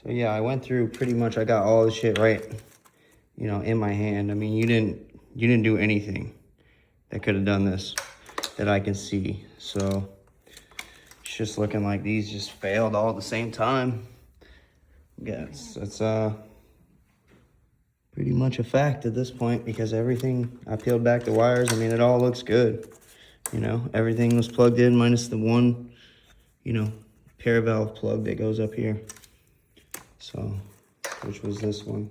So yeah, I went through pretty much, I got all the shit right, you know, in my hand. I mean, you didn't do anything that could have done this that I can see. So it's just looking like these just failed all at the same time. Yes, it's pretty much a fact at this point, because everything, I peeled back the wires. I mean, it all looks good. You know, everything was plugged in minus the one, you know, pair valve plug that goes up here. So, which was this one.